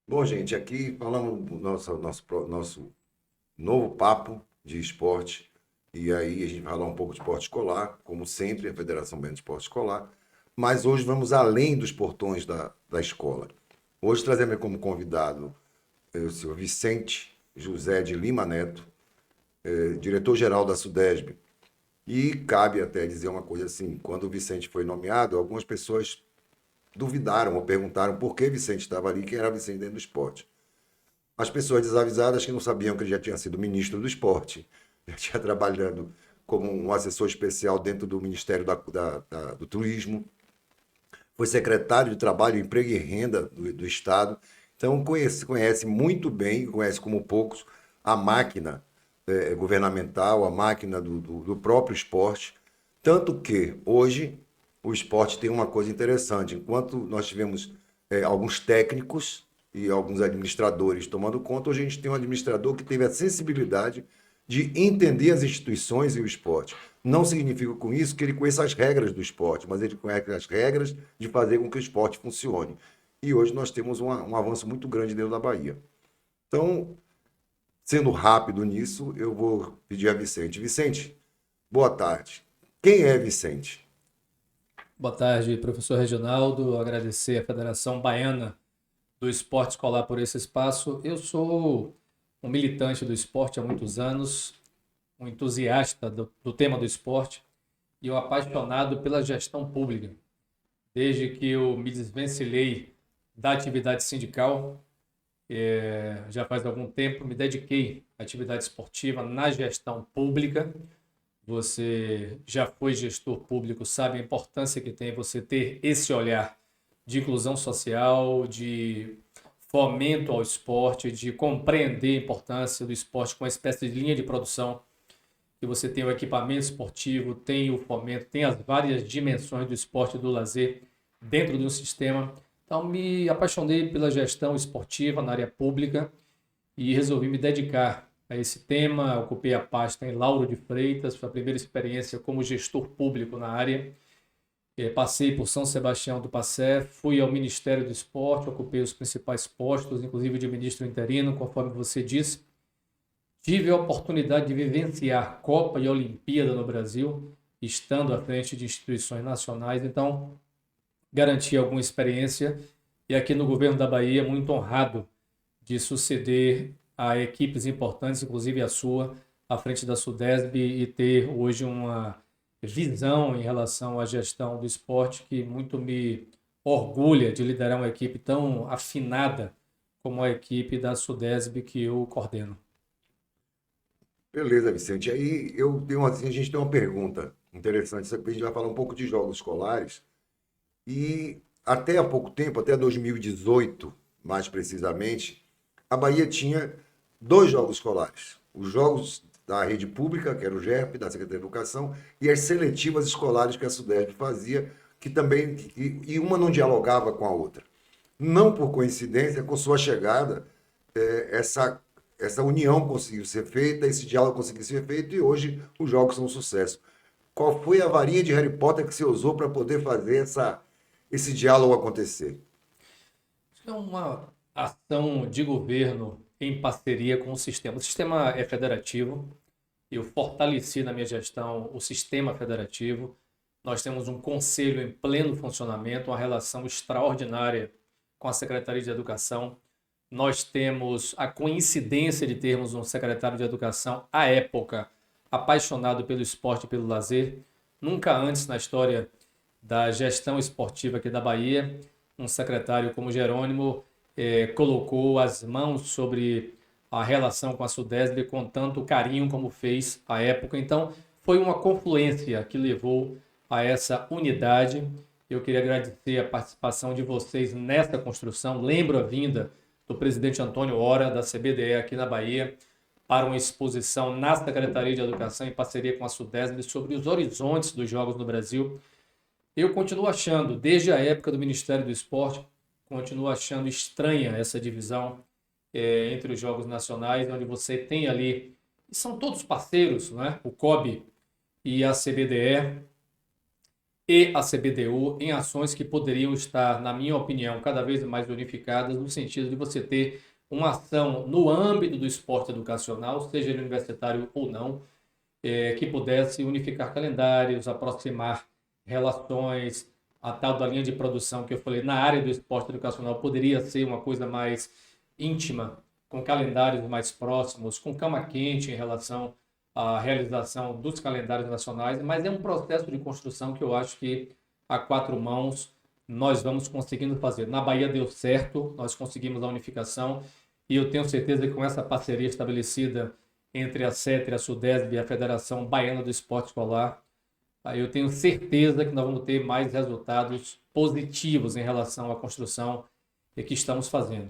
Bom, gente, aqui falamos do nosso novo papo de esporte. E aí a gente vai falar um pouco de esporte escolar, como sempre, a Federação Baiana de Esporte Escolar. Mas hoje vamos além dos portões da escola. Hoje trazemos como convidado o senhor Vicente José de Lima Neto, diretor-geral da SUDESB. E cabe até dizer uma coisa assim: quando o Vicente foi nomeado, algumas pessoas duvidaram ou perguntaram por que Vicente estava ali, quem era Vicente dentro do esporte. As pessoas desavisadas que não sabiam que ele já tinha sido ministro do esporte, já tinha trabalhando como um assessor especial dentro do Ministério do Turismo, foi secretário de Trabalho, Emprego e Renda do Estado. Então conhece muito bem, conhece como poucos, a máquina governamental, a máquina do próprio esporte. Tanto que hoje o esporte tem uma coisa interessante. Enquanto nós tivemos alguns técnicos e alguns administradores tomando conta, hoje a gente tem um administrador que teve a sensibilidade de entender as instituições e o esporte. Não significa com isso que ele conheça as regras do esporte, mas ele conhece as regras de fazer com que o esporte funcione. E hoje nós temos um avanço muito grande dentro da Bahia. Então, sendo rápido nisso, eu vou pedir a Vicente. Vicente, boa tarde. Quem é Vicente? Boa tarde, professor Reginaldo. Agradecer à Federação Baiana do Esporte Escolar por esse espaço. Eu sou um militante do esporte há muitos anos, um entusiasta do tema do esporte e um apaixonado pela gestão pública. Desde que eu me desvencilhei da atividade sindical, já faz algum tempo, me dediquei à atividade esportiva na gestão pública. Você já foi gestor público, sabe a importância que tem você ter esse olhar de inclusão social, de fomento ao esporte, de compreender a importância do esporte com uma espécie de linha de produção, que você tem o equipamento esportivo, tem o fomento, tem as várias dimensões do esporte e do lazer dentro de um sistema. Então, me apaixonei pela gestão esportiva na área pública e resolvi me dedicar a esse tema. Ocupei a pasta em Lauro de Freitas, foi a primeira experiência como gestor público na área. Passei por São Sebastião do Passé, fui ao Ministério do Esporte, ocupei os principais postos, inclusive de ministro interino, conforme você disse. Tive a oportunidade de vivenciar Copa e Olimpíada no Brasil, estando à frente de instituições nacionais, então garanti alguma experiência e aqui no governo da Bahia, muito honrado de suceder a equipes importantes, inclusive a sua, à frente da Sudesb e ter hoje uma visão em relação à gestão do esporte que muito me orgulha de liderar uma equipe tão afinada como a equipe da Sudesb que eu coordeno. Beleza, Vicente. Aí a gente tem uma pergunta interessante. A gente vai falar um pouco de jogos escolares. E até há pouco tempo, até 2018, mais precisamente, a Bahia tinha dois jogos escolares. Os jogos da rede pública, que era o GERP, da Secretaria de Educação, e as seletivas escolares que a SUDESP fazia, que também, e uma não dialogava com a outra. Não por coincidência, com sua chegada, essa união conseguiu ser feita, esse diálogo conseguiu ser feito, e hoje os jogos são um sucesso. Qual foi a varinha de Harry Potter que você usou para poder fazer esse diálogo acontecer? É uma ação de governo em parceria com o sistema. O sistema é federativo. Eu fortaleci na minha gestão o sistema federativo. Nós temos um conselho em pleno funcionamento, uma relação extraordinária com a Secretaria de Educação. Nós temos a coincidência de termos um secretário de Educação, à época, apaixonado pelo esporte e pelo lazer. Nunca antes na história da gestão esportiva aqui da Bahia, um secretário como Jerônimo colocou as mãos sobre a relação com a Sudesb com tanto carinho como fez à época. Então, foi uma confluência que levou a essa unidade. Eu queria agradecer a participação de vocês nessa construção. Lembro a vinda do presidente Antônio Hora, da CBDE aqui na Bahia, para uma exposição na Secretaria de Educação, em parceria com a Sudesb, sobre os horizontes dos Jogos no Brasil. Eu continuo achando, desde a época do Ministério do Esporte, continuo achando estranha essa divisão entre os Jogos Nacionais, onde você tem ali, e são todos parceiros, né? O COB e a CBDE, e a CBDU em ações que poderiam estar, na minha opinião, cada vez mais unificadas, no sentido de você ter uma ação no âmbito do esporte educacional, seja ele universitário ou não, que pudesse unificar calendários, aproximar relações, a tal da linha de produção que eu falei, na área do esporte educacional, poderia ser uma coisa mais íntima, com calendários mais próximos, com cama quente em relação à realização dos calendários nacionais, mas é um processo de construção que eu acho que a quatro mãos nós vamos conseguindo fazer. Na Bahia deu certo, nós conseguimos a unificação e eu tenho certeza que com essa parceria estabelecida entre a CETRE, a SUDESB e a Federação Baiana do Esporte Escolar, aí eu tenho certeza que nós vamos ter mais resultados positivos em relação à construção que estamos fazendo.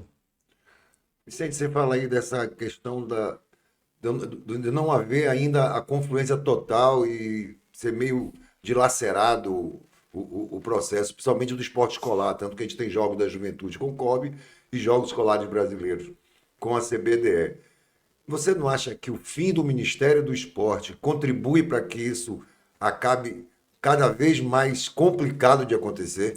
Vicente, você fala aí dessa questão de não haver ainda a confluência total e ser meio dilacerado o processo, principalmente do esporte escolar, tanto que a gente tem jogos da juventude com o COB e jogos escolares brasileiros com a CBDE. Você não acha que o fim do Ministério do Esporte contribui para que isso acabe cada vez mais complicado de acontecer?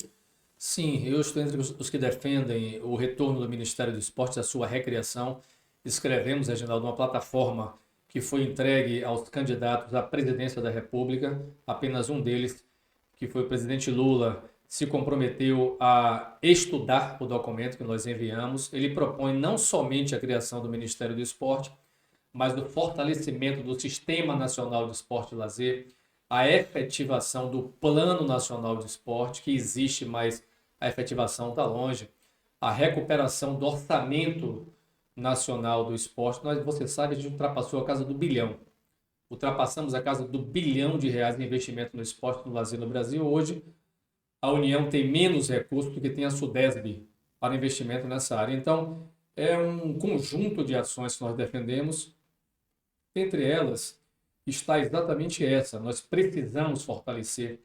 Sim, eu estou entre os que defendem o retorno do Ministério do Esporte à sua recriação. Escrevemos, Reginaldo, uma plataforma que foi entregue aos candidatos à presidência da República. Apenas um deles, que foi o presidente Lula, se comprometeu a estudar o documento que nós enviamos. Ele propõe não somente a criação do Ministério do Esporte, mas do fortalecimento do Sistema Nacional de Esporte e Lazer, a efetivação do Plano Nacional de Esporte, que existe, mas a efetivação está longe, a recuperação do orçamento nacional do esporte. Você sabe, a gente ultrapassou a casa do bilhão. Ultrapassamos a casa do bilhão de reais de investimento no esporte e no lazer no Brasil. Hoje, a União tem menos recursos do que tem a SUDESB para investimento nessa área. Então, é um conjunto de ações que nós defendemos. Entre elas, está exatamente essa. Nós precisamos fortalecer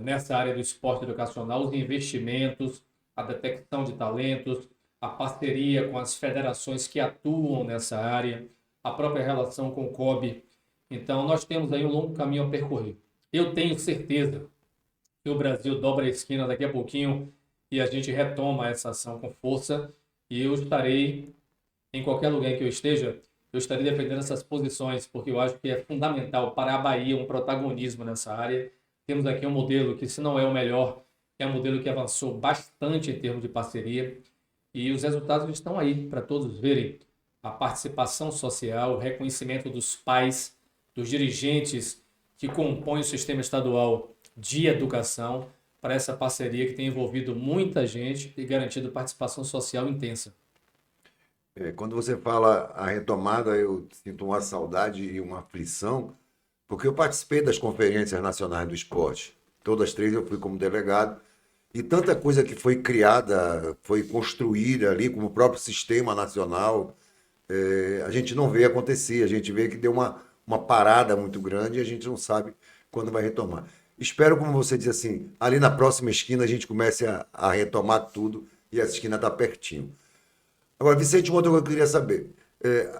nessa área do esporte educacional os investimentos, a detecção de talentos, a parceria com as federações que atuam nessa área, a própria relação com o COB. Então, nós temos aí um longo caminho a percorrer. Eu tenho certeza que o Brasil dobra a esquina daqui a pouquinho e a gente retoma essa ação com força e eu estarei, em qualquer lugar em que eu esteja, eu estarei defendendo essas posições, porque eu acho que é fundamental para a Bahia um protagonismo nessa área. Temos aqui um modelo que, se não é o melhor, é um modelo que avançou bastante em termos de parceria e os resultados estão aí para todos verem. A participação social, o reconhecimento dos pais, dos dirigentes que compõem o sistema estadual de educação para essa parceria que tem envolvido muita gente e garantido participação social intensa. Quando você fala a retomada, eu sinto uma saudade e uma aflição, porque eu participei das conferências nacionais do esporte. Todas três eu fui como delegado. E tanta coisa que foi criada, foi construída ali, como o próprio sistema nacional, a gente não vê acontecer. A gente vê que deu uma parada muito grande e a gente não sabe quando vai retomar. Espero, como você diz assim, ali na próxima esquina a gente comece a retomar tudo e essa esquina está pertinho. Agora, Vicente, uma outra coisa que eu queria saber.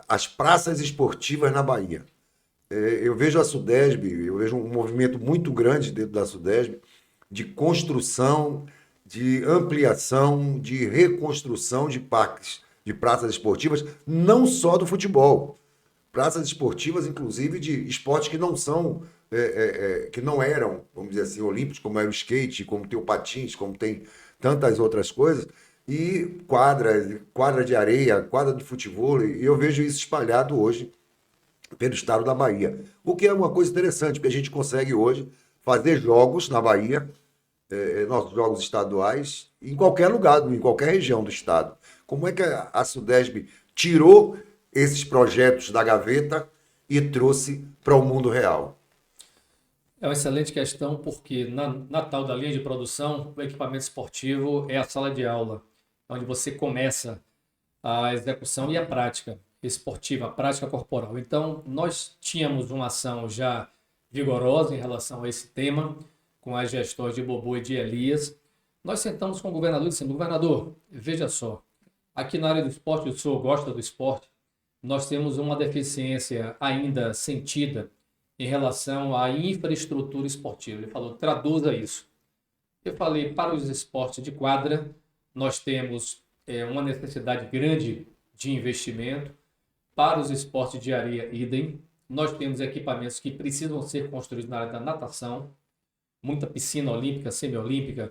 As praças esportivas na Bahia. Eu vejo a SUDESB, eu vejo um movimento muito grande dentro da SUDESB de construção, de ampliação, de reconstrução de parques, de praças esportivas, não só do futebol. Praças esportivas, inclusive, de esportes que não são, que não eram, vamos dizer assim, olímpicos, como era o skate, como tem o patins, como tem tantas outras coisas, e quadra de areia, quadra de futebol, e eu vejo isso espalhado hoje pelo estado da Bahia. O que é uma coisa interessante, porque a gente consegue hoje fazer jogos na Bahia, nossos jogos estaduais, em qualquer lugar, em qualquer região do estado. Como é que a SUDESB tirou esses projetos da gaveta e trouxe para o mundo real? É uma excelente questão, porque na tal da linha de produção, o equipamento esportivo é a sala de aula, onde você começa a execução e a prática esportiva, a prática corporal. Então, nós tínhamos uma ação já vigorosa em relação a esse tema, com as gestões de Bobo e de Elias. Nós sentamos com o governador e dissemos: governador, veja só, aqui na área do esporte, o senhor gosta do esporte, nós temos uma deficiência ainda sentida em relação à infraestrutura esportiva. Ele falou, traduza isso. Eu falei, para os esportes de quadra, nós temos uma necessidade grande de investimento. Para os esportes de areia, idem. Nós temos equipamentos que precisam ser construídos na área da natação, muita piscina olímpica, semiolímpica.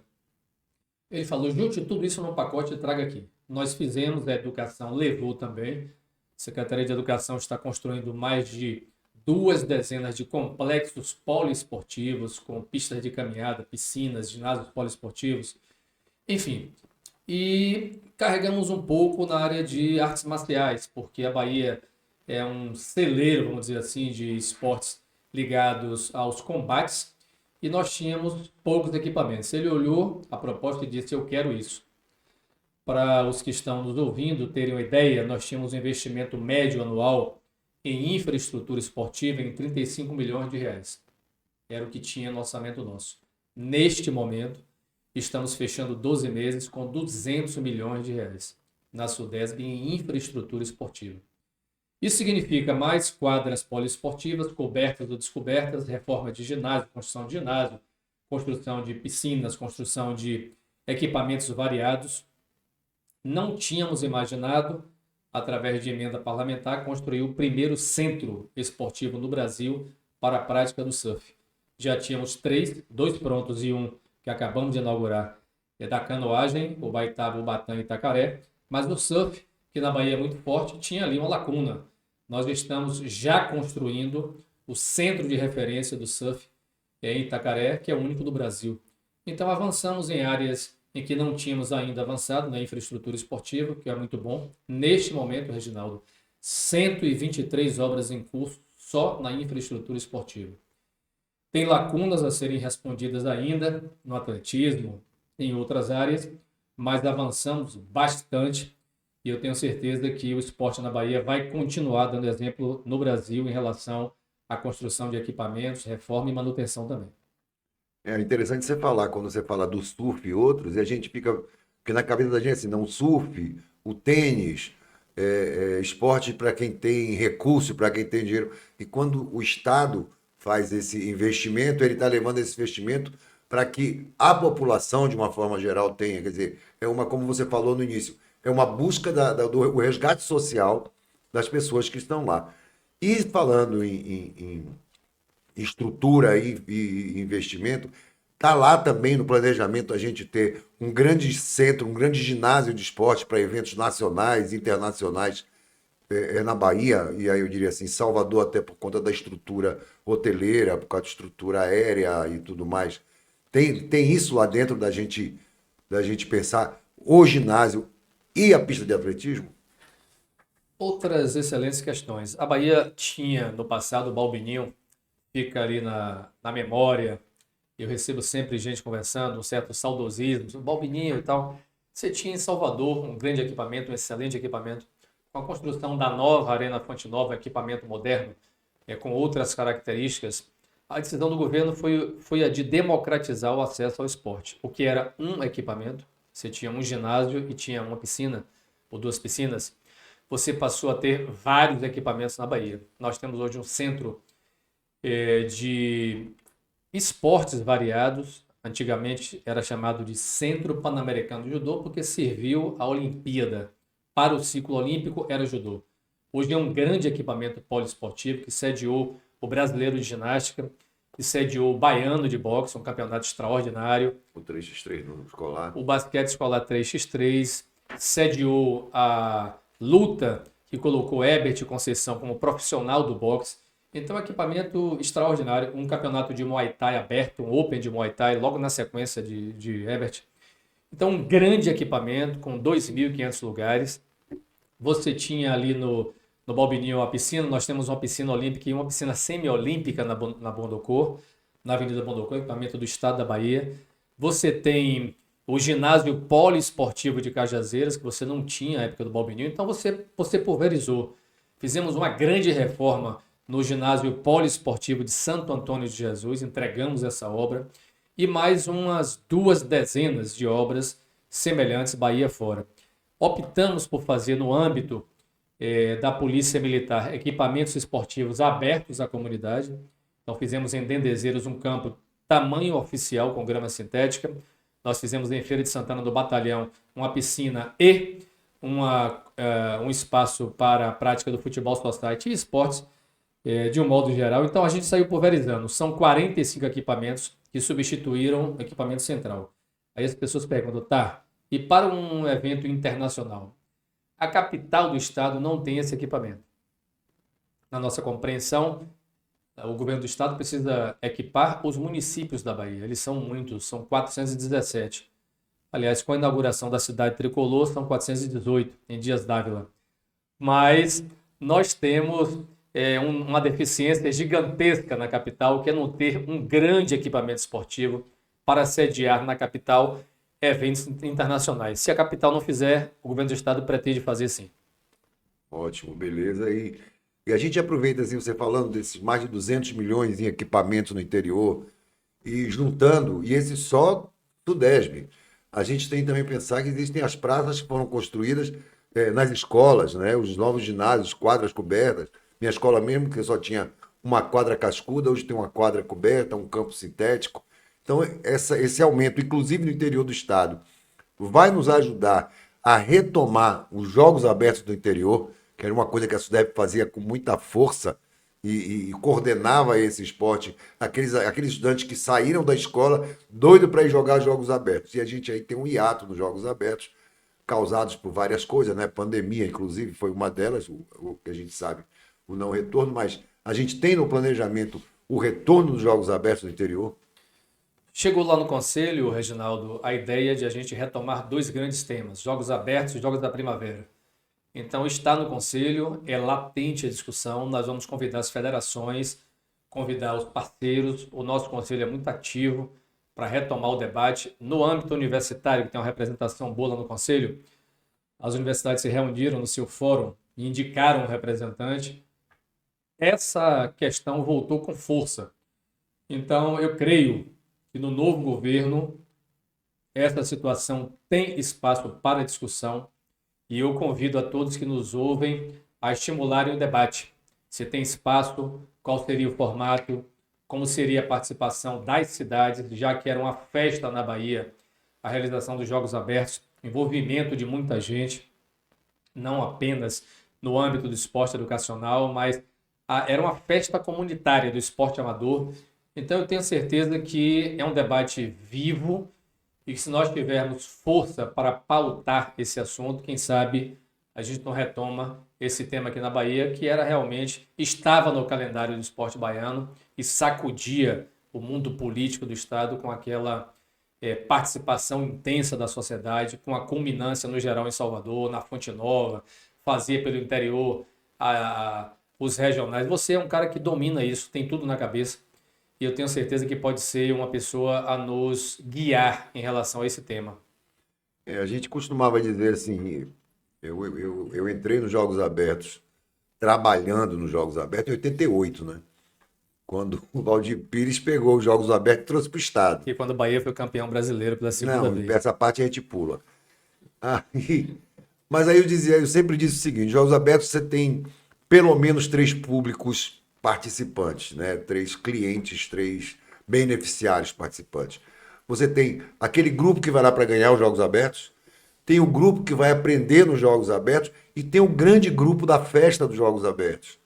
Ele falou, junte tudo isso num pacote e traga aqui. Nós fizemos, a educação levou também. A Secretaria de Educação está construindo mais de 2 dezenas de complexos poliesportivos, com pistas de caminhada, piscinas, ginásios poliesportivos, enfim. E carregamos um pouco na área de artes marciais, porque a Bahia é um celeiro, vamos dizer assim, de esportes ligados aos combates, e nós tínhamos poucos equipamentos. Ele olhou a proposta e disse, eu quero isso. Para os que estão nos ouvindo terem uma ideia, nós tínhamos um investimento médio anual em infraestrutura esportiva em 35 milhões de reais. Era o que tinha no orçamento nosso. Neste momento, estamos fechando 12 meses com 200 milhões de reais na Sudesb em infraestrutura esportiva. Isso significa mais quadras poliesportivas, cobertas ou descobertas, reforma de ginásio, construção de piscinas, construção de equipamentos variados. Não tínhamos imaginado, através de emenda parlamentar, construir o primeiro centro esportivo no Brasil para a prática do surf. Já tínhamos 3, 2 prontos e um que acabamos de inaugurar, é da canoagem, o Baitaba, o Batã e Itacaré, mas no surf, que na Bahia é muito forte, tinha ali uma lacuna. Nós estamos já construindo o centro de referência do surf em Itacaré, que é o único do Brasil. Então avançamos em áreas em que não tínhamos ainda avançado na infraestrutura esportiva, que é muito bom. Neste momento, Reginaldo, 123 obras em curso só na infraestrutura esportiva. Tem lacunas a serem respondidas ainda no atletismo, em outras áreas, mas avançamos bastante e eu tenho certeza que o esporte na Bahia vai continuar dando exemplo no Brasil em relação à construção de equipamentos, reforma e manutenção também. É interessante você falar, quando você fala do surf e outros, e a gente fica, porque na cabeça da gente assim, não, o surf, o tênis, esporte para quem tem recurso, para quem tem dinheiro. E quando o Estado faz esse investimento, ele está levando esse investimento para que a população, de uma forma geral, tenha. Quer dizer, é uma, como você falou no início, é uma busca do resgate social das pessoas que estão lá. E falando em estrutura e investimento, está lá também no planejamento a gente ter um grande centro, um grande ginásio de esporte para eventos nacionais, internacionais, na Bahia, e aí eu diria assim, Salvador, até por conta da estrutura hoteleira, por causa da estrutura aérea e tudo mais. Tem isso lá dentro da gente pensar o ginásio e a pista de atletismo? Outras excelentes questões. A Bahia tinha no passado o Balbininho, fica ali na memória. Eu recebo sempre gente conversando, um certo saudosismo, Balbininho e tal. Você tinha em Salvador um grande equipamento, um excelente equipamento, com a construção da nova Arena Fonte Nova, um equipamento moderno, com outras características. A decisão do governo foi a de democratizar o acesso ao esporte. O que era um equipamento, você tinha um ginásio e tinha uma piscina, ou 2 piscinas, você passou a ter vários equipamentos na Bahia. Nós temos hoje um centro de esportes variados. Antigamente era chamado de Centro Pan-Americano de Judô, porque serviu à Olimpíada. Para o ciclo olímpico era judô. Hoje é um grande equipamento poliesportivo que sediou o Brasileiro de Ginástica, que sediou o Baiano de Boxe, um campeonato extraordinário. O 3x3 no escolar. O basquete escolar 3x3, sediou a luta, que colocou Herbert Conceição como profissional do boxe. Então, equipamento extraordinário, um campeonato de Muay Thai aberto, um Open de Muay Thai, logo na sequência de Herbert. Então, um grande equipamento com 2.500 lugares. Você tinha ali no Balbininho a piscina, nós temos uma piscina olímpica e uma piscina semiolímpica na Bondocor, na Avenida Bondocor, equipamento do Estado da Bahia. Você tem o ginásio poliesportivo de Cajazeiras, que você não tinha na época do Balbininho, então você pulverizou. Fizemos uma grande reforma no ginásio poliesportivo de Santo Antônio de Jesus, entregamos essa obra, e mais umas 2 dezenas de obras semelhantes Bahia fora. Optamos por fazer no âmbito da Polícia Militar equipamentos esportivos abertos à comunidade. Então fizemos em Dendezeiros um campo tamanho oficial com grama sintética. Nós fizemos em Feira de Santana do Batalhão uma piscina e um espaço para a prática do futebol society e esportes de um modo geral. Então a gente saiu pulverizando. São 45 equipamentos que substituíram o equipamento central. Aí as pessoas perguntam, tá, e para um evento internacional? A capital do estado não tem esse equipamento. Na nossa compreensão, o governo do estado precisa equipar os municípios da Bahia. Eles são muitos, são 417. Aliás, com a inauguração da cidade tricolor, são 418 em Dias d'Ávila. Mas nós temos uma deficiência gigantesca na capital, que é não ter um grande equipamento esportivo para sediar na capital eventos internacionais. Se a capital não fizer, o governo do estado pretende fazer sim. Ótimo, beleza. E a gente aproveita, assim, você falando desses mais de 200 milhões em equipamentos no interior e juntando, e esse só do DESB. A gente tem também que pensar que existem as praças que foram construídas nas escolas, né? Os novos ginásios, quadras cobertas. Minha escola mesmo, que só tinha uma quadra cascuda, hoje tem uma quadra coberta, um campo sintético. Então, esse aumento, inclusive no interior do estado, vai nos ajudar a retomar os jogos abertos do interior, que era uma coisa que a SUDEP fazia com muita força e coordenava esse esporte, aqueles estudantes que saíram da escola doido para ir jogar jogos abertos. E a gente aí tem um hiato nos jogos abertos, causados por várias coisas, né? Pandemia, inclusive, foi uma delas, o que a gente sabe, o não retorno, mas a gente tem no planejamento o retorno dos jogos abertos no interior. Chegou lá no Conselho, Reginaldo, a ideia de a gente retomar dois grandes temas, Jogos Abertos e Jogos da Primavera. Então está no Conselho, é latente a discussão, nós vamos convidar as federações, convidar os parceiros, o nosso Conselho é muito ativo para retomar o debate. No âmbito universitário, que tem uma representação boa lá no Conselho, as universidades se reuniram no seu fórum e indicaram um representante. Essa questão voltou com força. Então eu creio que no novo governo essa situação tem espaço para discussão e eu convido a todos que nos ouvem a estimularem o debate. Se tem espaço, qual seria o formato, como seria a participação das cidades, já que era uma festa na Bahia, a realização dos Jogos Abertos, envolvimento de muita gente, não apenas no âmbito do esporte educacional, mas era uma festa comunitária do esporte amador. Então eu tenho certeza que é um debate vivo e que se nós tivermos força para pautar esse assunto, quem sabe a gente não retoma esse tema aqui na Bahia, que era realmente, estava no calendário do esporte baiano e sacudia o mundo político do estado com aquela participação intensa da sociedade, com a culminância no geral em Salvador, na Fonte Nova, fazer pelo interior os regionais. Você é um cara que domina isso, tem tudo na cabeça. E eu tenho certeza que pode ser uma pessoa a nos guiar em relação a esse tema. A gente costumava dizer assim, eu entrei nos Jogos Abertos, trabalhando nos Jogos Abertos em 88, né? Quando o Valdir Pires pegou os Jogos Abertos e trouxe para o estado. E quando o Bahia foi campeão brasileiro pela segunda vez. Essa parte a gente pula. Mas aí eu sempre disse o seguinte, Jogos Abertos você tem pelo menos 3 públicos participantes, né? 3 clientes, 3 beneficiários participantes. Você tem aquele grupo que vai lá para ganhar os Jogos Abertos, tem o grupo que vai aprender nos Jogos Abertos e tem o grande grupo da festa dos Jogos Abertos.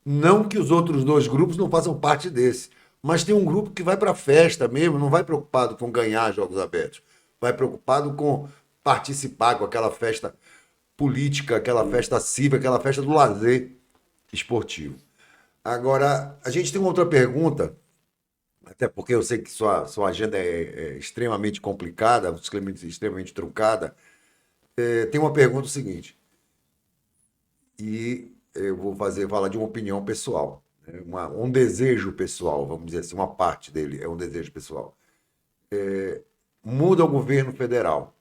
Não que os outros 2 grupos não façam parte desse, mas tem um grupo que vai para a festa mesmo, não vai preocupado com ganhar Jogos Abertos, vai preocupado com participar, com aquela festa política, aquela festa cívica, aquela festa do lazer esportivo. Agora, a gente tem uma outra pergunta, até porque eu sei que sua agenda é extremamente complicada, extremamente truncada. Tem uma pergunta seguinte, e eu vou falar de uma opinião pessoal, né? Um desejo pessoal, vamos dizer assim, uma parte dele é um desejo pessoal. Muda o governo federal.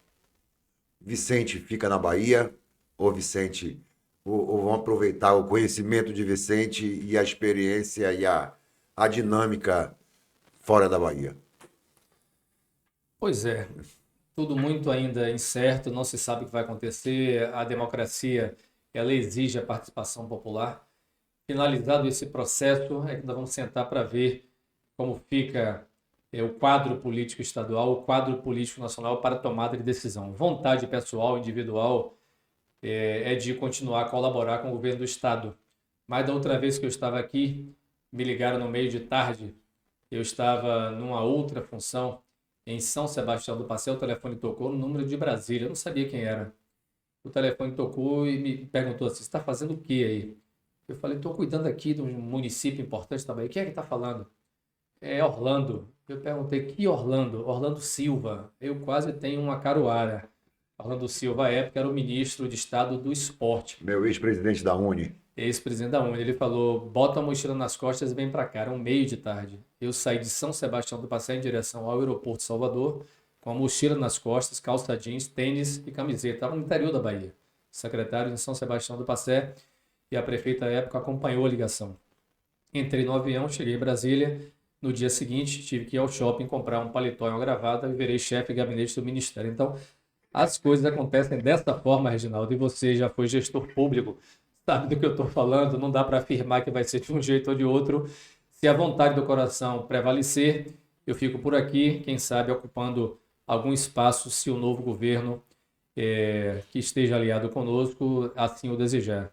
Vicente fica na Bahia, ou Vicente... ou vão aproveitar o conhecimento de Vicente e a experiência e a dinâmica fora da Bahia? Pois é, tudo muito ainda incerto, não se sabe o que vai acontecer, a democracia ela exige a participação popular. finalizado esse processo, é que nós vamos sentar para ver como fica o quadro político estadual, o quadro político nacional para tomada de decisão. Vontade pessoal, individual, é de continuar a colaborar com o governo do estado. Mas da outra vez que eu estava aqui, me ligaram no meio de tarde, eu estava numa outra função em São Sebastião do Passé, o telefone tocou no número de Brasília, eu não sabia quem era. O telefone tocou e me perguntou assim, você está fazendo o que aí? Eu falei, estou cuidando aqui de um município importante também. Quem é que está falando? É Orlando. Eu perguntei, que Orlando? Orlando Silva. Eu quase tenho uma caruara. Orlando Silva, à época, era o ministro de Estado do Esporte, Meu ex-presidente da Uni. ex-presidente da UNE. Ele falou, bota a mochila nas costas e vem para cá. Era um meio de tarde. Eu saí de São Sebastião do Passé em direção ao aeroporto de Salvador, com a mochila nas costas, calça jeans, tênis e camiseta. Estava no interior da Bahia. Secretário de São Sebastião do Passé e a prefeita à época acompanhou a ligação. Entrei no avião, cheguei em Brasília. No dia seguinte, tive que ir ao shopping comprar um paletó e uma gravata e virei chefe de gabinete do Ministério. Então, as coisas acontecem dessa forma, Reginaldo, e você já foi gestor público, sabe do que eu estou falando, não dá para afirmar que vai ser de um jeito ou de outro. Se a vontade do coração prevalecer, eu fico por aqui, quem sabe ocupando algum espaço, se o novo governo que esteja aliado conosco assim o desejar.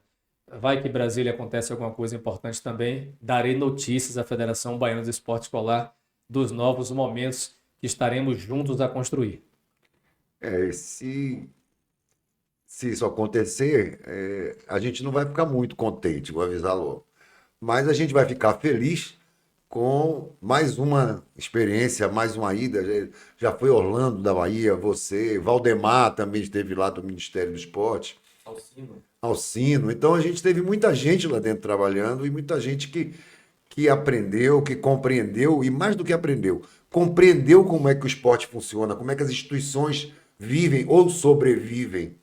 Vai que em Brasília acontece alguma coisa importante também, darei notícias à Federação Baiana de Esporte Escolar dos novos momentos que estaremos juntos a construir. É, se isso acontecer, a gente não vai ficar muito contente, vou avisar logo. Mas a gente vai ficar feliz com mais uma experiência, mais uma ida. Já foi Orlando da Bahia, você, Valdemar também esteve lá do Ministério do Esporte, Alcino. Alcino. Então a gente teve muita gente lá dentro trabalhando e muita gente que aprendeu, que compreendeu e mais do que aprendeu, compreendeu como é que o esporte funciona, como é que as instituições vivem ou sobrevivem.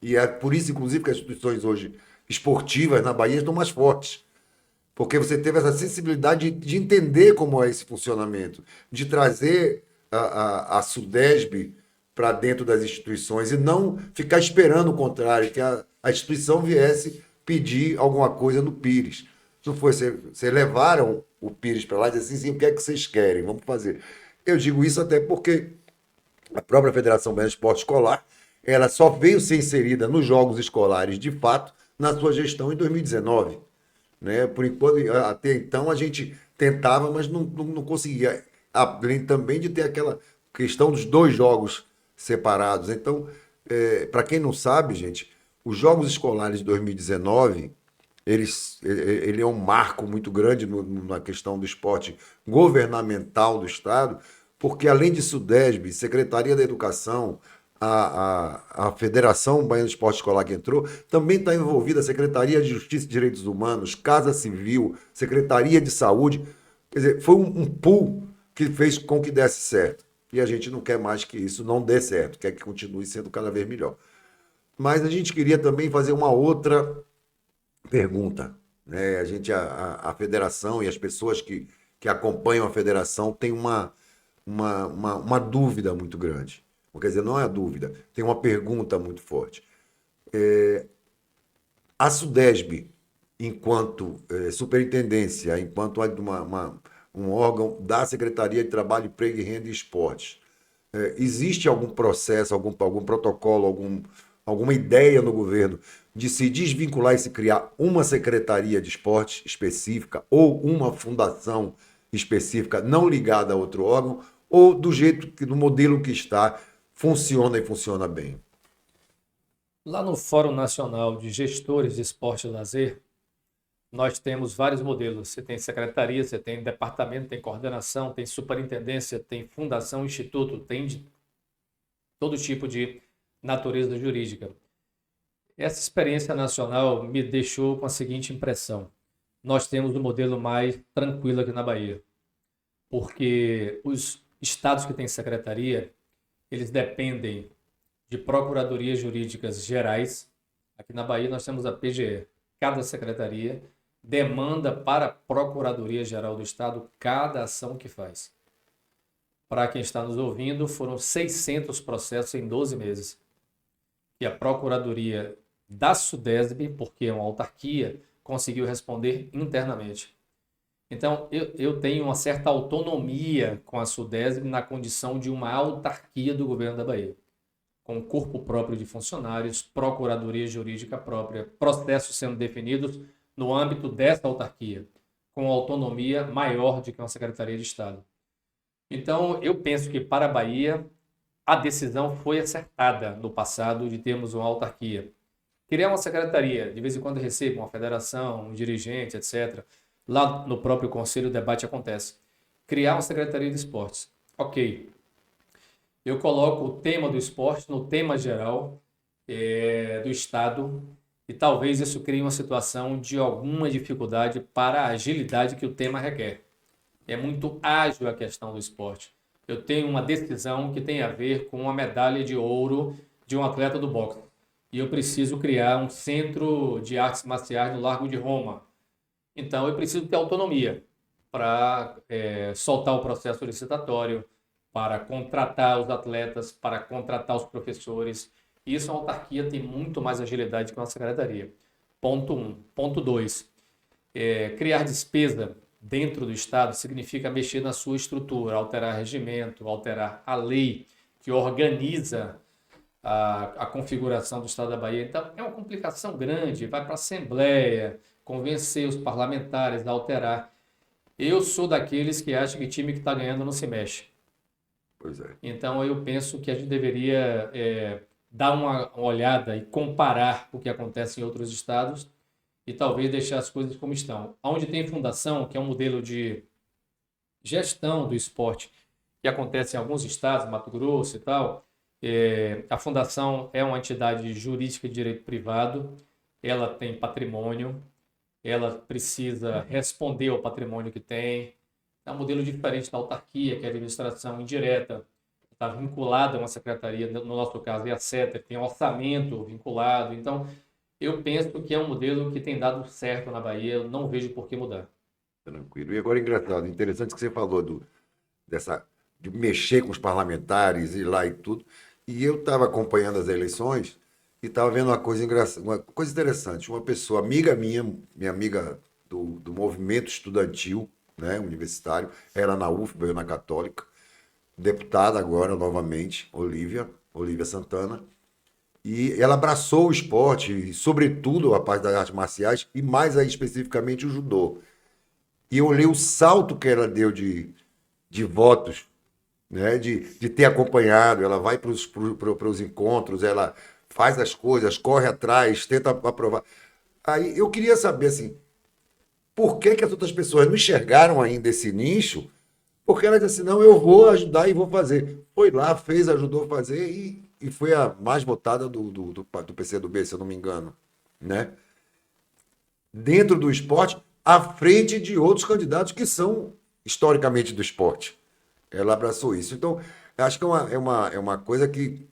E é por isso, inclusive, que as instituições hoje esportivas na Bahia estão mais fortes. Porque você teve essa sensibilidade de entender como é esse funcionamento, de trazer a Sudesb para dentro das instituições e não ficar esperando o contrário, que a instituição viesse pedir alguma coisa no Pires. Não foi, vocês levaram o Pires para lá e disseram assim, sim, o que é que vocês querem? Vamos fazer. Eu digo isso até porque a própria Federação Baiana de Esporte Escolar, ela só veio ser inserida nos jogos escolares, de fato, na sua gestão em 2019. Né? Por enquanto, até então a gente tentava, mas não conseguia. Além também de ter aquela questão dos dois jogos separados. Então, para quem não sabe, gente, os Jogos Escolares de 2019, ele é um marco muito grande na questão do esporte governamental do Estado, porque além de Sudesb, Secretaria da Educação, a Federação Baiana de Esporte Escolar que entrou, também está envolvida a Secretaria de Justiça e Direitos Humanos, Casa Civil, Secretaria de Saúde. Quer dizer, foi um pool que fez com que desse certo. E a gente não quer mais que isso não dê certo, quer que continue sendo cada vez melhor. Mas a gente queria também fazer uma outra pergunta. Né? A federação e as pessoas que acompanham a federação têm uma dúvida muito grande. Quer dizer, não é a dúvida, tem uma pergunta muito forte. A Sudesb, enquanto superintendência, enquanto um órgão da Secretaria de Trabalho, Emprego, Renda e Esportes, existe algum processo, algum protocolo, alguma ideia no governo de se desvincular e se criar uma secretaria de esporte específica ou uma fundação específica não ligada a outro órgão, ou do jeito que, do modelo que está, funciona e funciona bem? Lá no Fórum Nacional de Gestores de Esporte e Lazer, nós temos vários modelos. Você tem secretaria, você tem departamento, tem coordenação, tem superintendência, tem fundação, instituto, tem de todo tipo de natureza jurídica. Essa experiência nacional me deixou com a seguinte impressão. Nós temos um modelo mais tranquilo aqui na Bahia, porque os estados que têm secretaria, eles dependem de procuradorias jurídicas gerais. Aqui na Bahia nós temos a PGE. Cada secretaria demanda para a Procuradoria Geral do Estado cada ação que faz. Para quem está nos ouvindo, foram 600 processos em 12 meses. E a Procuradoria da Sudesb, porque é uma autarquia, conseguiu responder internamente. Então, eu tenho uma certa autonomia com a SUDESB na condição de uma autarquia do governo da Bahia, com corpo próprio de funcionários, procuradoria jurídica própria, processos sendo definidos no âmbito dessa autarquia, com autonomia maior do que uma Secretaria de Estado. Então, eu penso que para a Bahia, a decisão foi acertada no passado de termos uma autarquia. Criar uma secretaria, de vez em quando recebo uma federação, um dirigente, etc. Lá no próprio conselho o debate acontece. Criar uma secretaria de esportes. Ok. Eu coloco o tema do esporte no tema geral do Estado e talvez isso crie uma situação de alguma dificuldade para a agilidade que o tema requer. É muito ágil a questão do esporte. Eu tenho uma decisão que tem a ver com uma medalha de ouro de um atleta do boxe. E eu preciso criar um centro de artes marciais no Largo de Roma. Então, eu preciso ter autonomia para soltar o processo licitatório, para contratar os atletas, para contratar os professores. Isso a autarquia tem muito mais agilidade que uma secretaria. Ponto 1. Ponto 2. Criar despesa dentro do Estado significa mexer na sua estrutura, alterar regimento, alterar a lei que organiza a configuração do Estado da Bahia. Então, é uma complicação grande, vai para a Assembleia, convencer os parlamentares a alterar. Eu sou daqueles que acham que time que está ganhando não se mexe. Pois é. Então, eu penso que a gente deveria dar uma olhada e comparar o que acontece em outros estados e talvez deixar as coisas como estão. Onde tem fundação, que é um modelo de gestão do esporte que acontece em alguns estados, Mato Grosso e tal, a fundação é uma entidade jurídica de direito privado, ela tem patrimônio, ela precisa responder ao patrimônio que tem. É um modelo diferente da autarquia, que é a administração indireta, está vinculada a uma secretaria, no nosso caso é a SETER, tem um orçamento vinculado. Então, eu penso que é um modelo que tem dado certo na Bahia, eu não vejo por que mudar. Tranquilo. E agora, engraçado, interessante que você falou de mexer com os parlamentares, ir lá e tudo. E eu estava acompanhando as eleições e estava vendo uma coisa engraçada, uma coisa interessante. Uma pessoa, amiga minha amiga do movimento estudantil, né, universitário, era na UFBA, eu na Católica, deputada agora, novamente, Olívia Santana. E ela abraçou o esporte, e, sobretudo a parte das artes marciais, e mais aí especificamente o judô. E eu olhei o salto que ela deu de votos, né? De ter acompanhado. Ela vai para os encontros, ela faz as coisas, corre atrás, tenta aprovar. Aí eu queria saber assim, por que que as outras pessoas não enxergaram ainda esse nicho? Porque ela disse assim, não, eu vou ajudar e vou fazer. Foi lá, fez, ajudou a fazer e foi a mais votada do PCdoB, se eu não me engano, né? Dentro do esporte, à frente de outros candidatos que são historicamente do esporte. Ela abraçou isso. Então, acho que é uma coisa que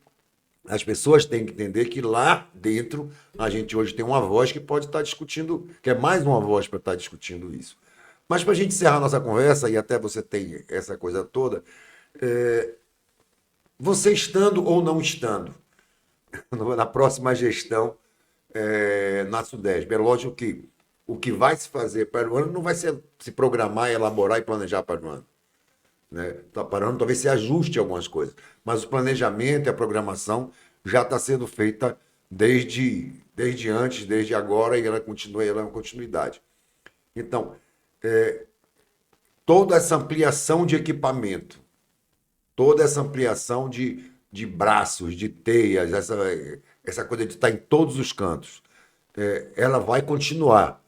as pessoas têm que entender que lá dentro a gente hoje tem uma voz que pode estar discutindo, que é mais uma voz para estar discutindo isso. Mas para a gente encerrar nossa conversa, e até você tem essa coisa toda, você estando ou não estando na próxima gestão na Sudesp, é lógico que o que vai se fazer para o ano não vai ser se programar, elaborar e planejar para o ano. Né? Para o ano talvez se ajuste algumas coisas, mas o planejamento e a programação já está sendo feita desde antes, desde agora, e ela continua, ela é uma continuidade. Então, toda essa ampliação de equipamento, toda essa ampliação de braços, de teias, essa coisa de estar em todos os cantos, ela vai continuar.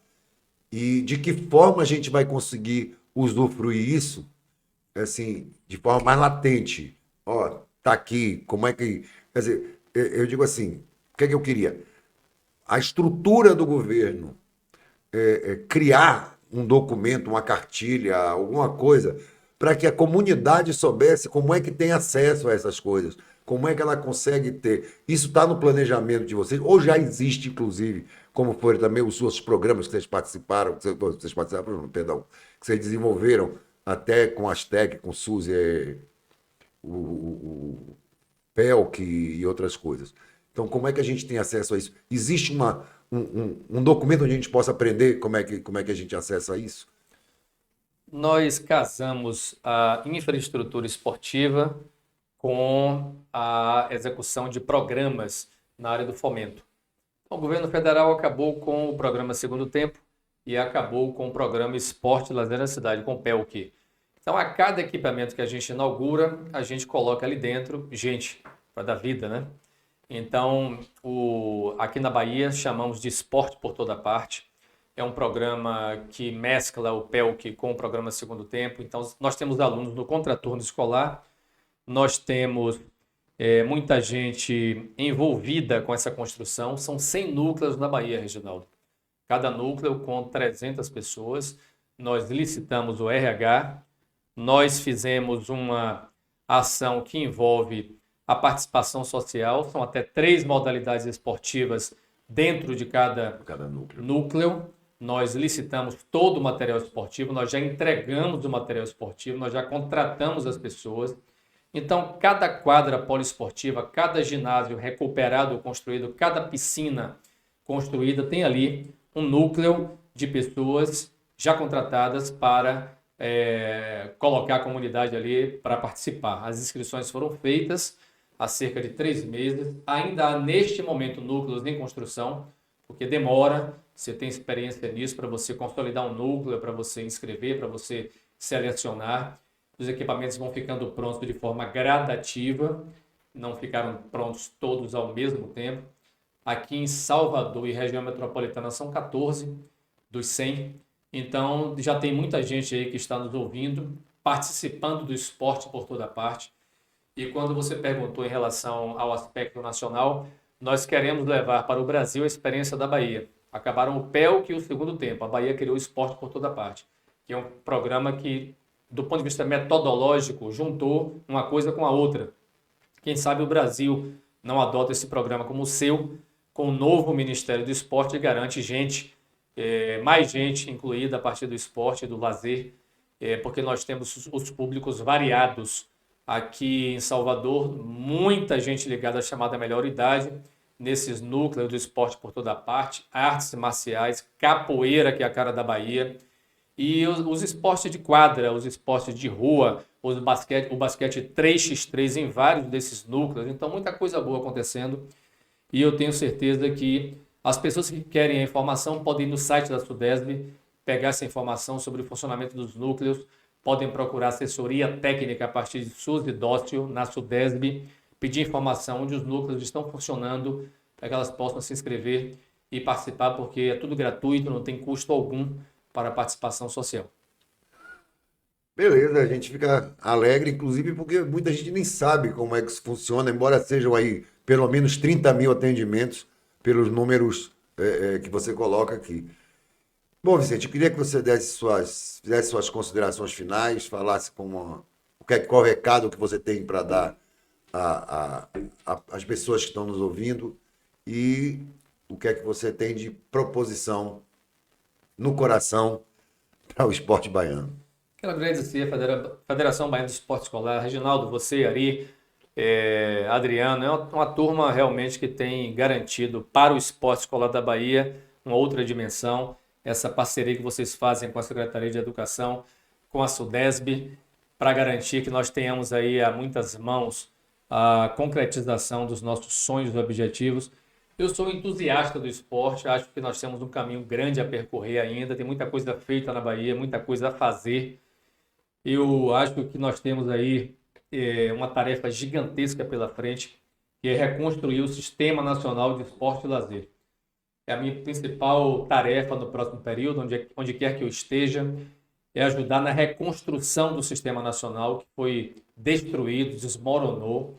E de que forma a gente vai conseguir usufruir isso, assim, de forma mais latente? Ó, tá aqui, como é que... Quer dizer, eu digo assim, o que é que eu queria? A estrutura do governo, criar um documento, uma cartilha, alguma coisa, para que a comunidade soubesse como é que tem acesso a essas coisas, como é que ela consegue ter. Isso está no planejamento de vocês, ou já existe, inclusive, como foram também os seus programas que vocês participaram, perdão, que vocês desenvolveram até com a Astec, com o SUSE, o PELC e outras coisas. Então, como é que a gente tem acesso a isso? Existe um documento onde a gente possa aprender como é que a gente acessa isso? Nós casamos a infraestrutura esportiva com a execução de programas na área do fomento. Então, o governo federal acabou com o programa Segundo Tempo e acabou com o programa Esporte e Lazer na Cidade, com o PELQ. Então, a cada equipamento que a gente inaugura, a gente coloca ali dentro gente para dar vida, né? Então, aqui na Bahia, chamamos de Esporte por Toda Parte. É um programa que mescla o PELQ com o programa Segundo Tempo. Então, nós temos alunos no contraturno escolar, nós temos muita gente envolvida com essa construção. São 100 núcleos na Bahia, Reginaldo. Cada núcleo com 300 pessoas. Nós licitamos o RH, nós fizemos uma ação que envolve a participação social. São até 3 modalidades esportivas dentro de cada núcleo. Nós licitamos todo o material esportivo, nós já entregamos o material esportivo, nós já contratamos as pessoas. Então, cada quadra poliesportiva, cada ginásio recuperado ou construído, cada piscina construída, tem ali um núcleo de pessoas já contratadas para colocar a comunidade ali para participar. As inscrições foram feitas há cerca de 3 meses. Ainda há, neste momento, núcleos em construção, porque demora. Você tem experiência nisso para você consolidar um núcleo, para você inscrever, para você selecionar. Os equipamentos vão ficando prontos de forma gradativa, não ficaram prontos todos ao mesmo tempo. Aqui em Salvador e região metropolitana são 14 dos 100. Então, já tem muita gente aí que está nos ouvindo, participando do esporte por toda parte. E quando você perguntou em relação ao aspecto nacional, nós queremos levar para o Brasil a experiência da Bahia. Acabaram o PELQ e o Segundo Tempo. A Bahia criou o esporte por toda parte, que é um programa que, do ponto de vista metodológico, juntou uma coisa com a outra. Quem sabe o Brasil não adota esse programa como o seu, com o novo Ministério do Esporte, e garante mais gente incluída a partir do esporte e do lazer, porque nós temos os públicos variados. Aqui em Salvador, muita gente ligada à chamada melhor idade, nesses núcleos do esporte por toda parte, artes marciais, capoeira, que é a cara da Bahia, e os esportes de quadra, os esportes de rua, o basquete 3x3 em vários desses núcleos. Então, muita coisa boa acontecendo, e eu tenho certeza que as pessoas que querem a informação podem ir no site da SUDESB, pegar essa informação sobre o funcionamento dos núcleos, podem procurar assessoria técnica a partir de Suzy Dócil na SUDESB, pedir informação onde os núcleos estão funcionando, para que elas possam se inscrever e participar, porque é tudo gratuito, não tem custo algum para a participação social. Beleza, a gente fica alegre, inclusive porque muita gente nem sabe como é que isso funciona, embora sejam aí pelo menos 30 mil atendimentos pelos números que você coloca aqui. Bom, Vicente, eu queria que você fizesse suas considerações finais, falasse qual o recado que você tem para dar às pessoas que estão nos ouvindo e o que é que você tem de proposição no coração para o esporte baiano. Quero agradecer a Federação Baiana de Esporte Escolar, Reginaldo, você, Ari, Adriano, é uma turma realmente que tem garantido para o esporte escolar da Bahia uma outra dimensão. Essa parceria que vocês fazem com a Secretaria de Educação, com a SUDESB, para garantir que nós tenhamos aí a muitas mãos a concretização dos nossos sonhos e objetivos. Eu sou entusiasta do esporte, acho que nós temos um caminho grande a percorrer ainda, tem muita coisa feita na Bahia, muita coisa a fazer. Eu acho que nós temos aí uma tarefa gigantesca pela frente, que é reconstruir o Sistema Nacional de Esporte e Lazer. É a minha principal tarefa no próximo período, onde quer que eu esteja, é ajudar na reconstrução do Sistema Nacional, que foi destruído, desmoronou,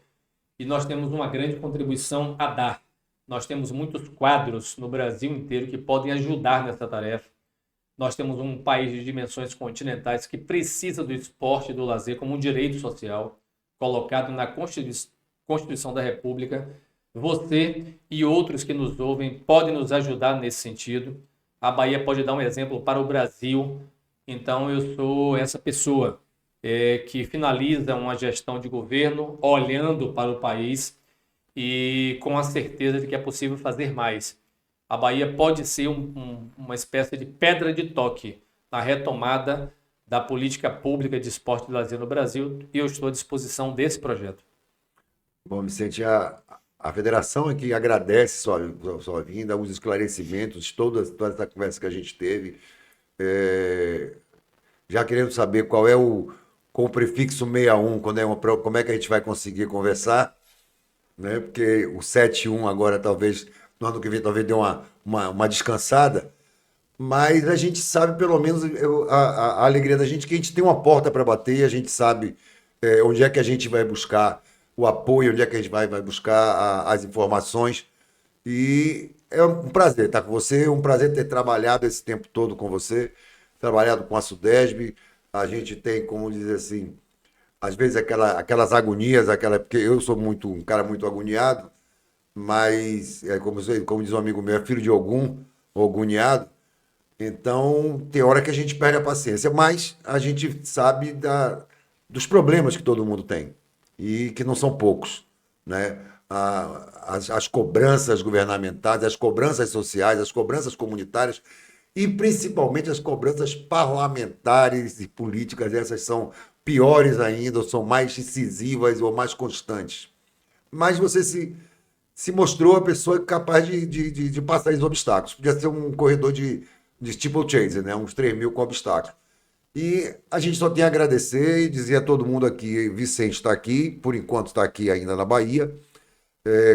e nós temos uma grande contribuição a dar. Nós temos muitos quadros no Brasil inteiro que podem ajudar nessa tarefa. Nós temos um país de dimensões continentais que precisa do esporte e do lazer como um direito social, colocado na Constituição da República. Você e outros que nos ouvem podem nos ajudar nesse sentido. A Bahia pode dar um exemplo para o Brasil. Então, eu sou essa pessoa que finaliza uma gestão de governo olhando para o país e com a certeza de que é possível fazer mais. A Bahia pode ser uma espécie de pedra de toque na retomada da política pública de esporte e lazer no Brasil, e eu estou à disposição desse projeto. Bom, Vicente, a federação aqui agradece sua vinda, os esclarecimentos, toda essa conversa que a gente teve. É, já querendo saber qual é com o prefixo 61, como é que a gente vai conseguir conversar, né? Porque o 71 agora talvez, no ano que vem, talvez dê uma descansada, mas a gente sabe, pelo menos, a alegria da gente, que a gente tem uma porta para bater, a gente sabe onde é que a gente vai buscar o apoio, onde é que a gente vai buscar as informações. E é um prazer estar com você, um prazer ter trabalhado esse tempo todo com você, trabalhado com a Sudesb. A gente tem, como dizer assim, às vezes aquelas agonias, porque eu sou um cara muito agoniado, mas, como diz um amigo meu, é filho de Ogum, oguniado. Então, tem hora que a gente perde a paciência, mas a gente sabe dos problemas que todo mundo tem e que não são poucos, né? As cobranças governamentais, as cobranças sociais, as cobranças comunitárias e principalmente as cobranças parlamentares e políticas, essas são piores ainda, ou são mais incisivas ou mais constantes. Mas você se mostrou a pessoa capaz de passar esses obstáculos. Podia ser um corredor de steeplechase, né? Uns 3.000 com obstáculos. E a gente só tem a agradecer e dizer a todo mundo aqui, Vicente está aqui, por enquanto está aqui ainda na Bahia.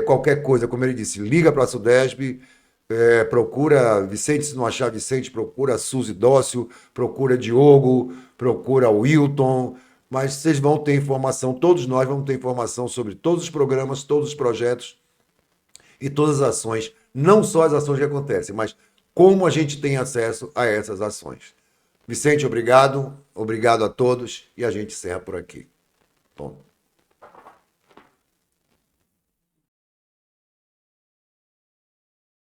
Qualquer coisa, como ele disse, liga para a Sudesb, procura Vicente, se não achar Vicente, procura Suzy Dócio, procura Diogo, procura Wilton, mas vocês vão ter informação, todos nós vamos ter informação sobre todos os programas, todos os projetos e todas as ações, não só as ações que acontecem, mas como a gente tem acesso a essas ações. Vicente, obrigado a todos e a gente encerra por aqui. Bom.